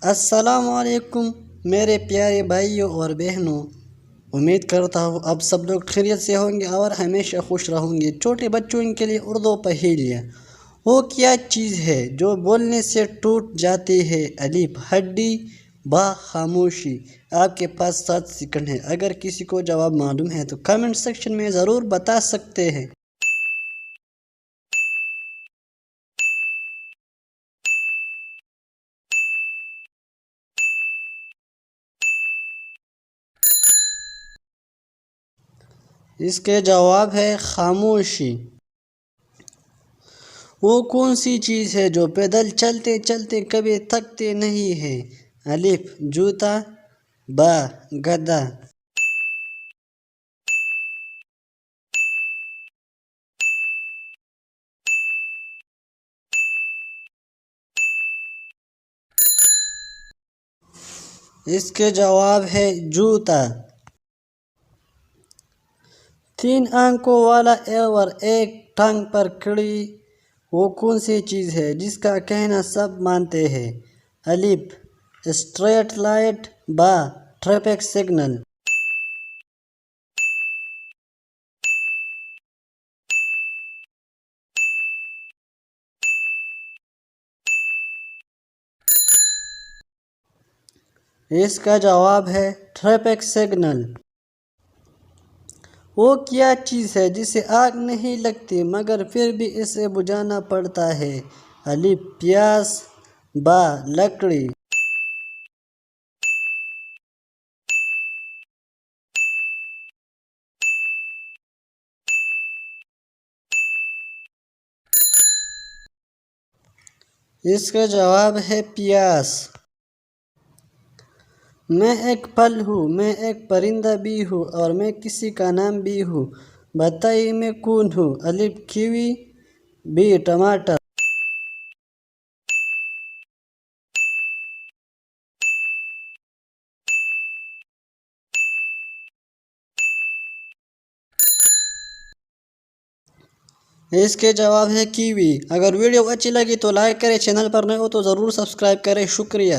السلام علیکم میرے پیارے بھائیوں اور بہنوں، امید کرتا ہوں اب سب لوگ خیریت سے ہوں گے اور ہمیشہ خوش رہوں گے۔ چھوٹے بچوں کے لیے اردو پہیلیاں۔ وہ کیا چیز ہے جو بولنے سے ٹوٹ جاتی ہے؟ الف ہڈی، با خاموشی۔ آپ کے پاس 7 سیکنڈ ہیں، اگر کسی کو جواب معلوم ہے تو کمنٹ سیکشن میں ضرور بتا سکتے ہیں۔ اس کے جواب ہے خاموشی۔ وہ کون سی چیز ہے جو پیدل چلتے چلتے کبھی تھکتے نہیں ہے؟ الف جوتا، با گدھا۔ اس کے جواب ہے جوتا۔ 3 آنکھوں والا اور ایک ٹانگ پر کھڑی وہ کون سی چیز ہے جس کا کہنا سب مانتے ہیں؟ الف اسٹریٹ لائٹ، با ٹریفک سگنل۔ اس کا جواب ہے ٹریفک سگنل۔ وہ کیا چیز ہے جسے آگ نہیں لگتی مگر پھر بھی اسے بجھانا پڑتا ہے؟ الف پیاس، با لکڑی۔ اس کا جواب ہے پیاس۔ میں ایک پھل ہوں، میں ایک پرندہ بھی ہوں اور میں کسی کا نام بھی ہوں، بتائیے میں کون ہوں؟ الف کیوی، بی ٹماٹر۔ اس کے جواب ہے کیوی۔ اگر ویڈیو اچھی لگی تو لائک کریں، چینل پر نئے ہو تو ضرور سبسکرائب کریں۔ شکریہ۔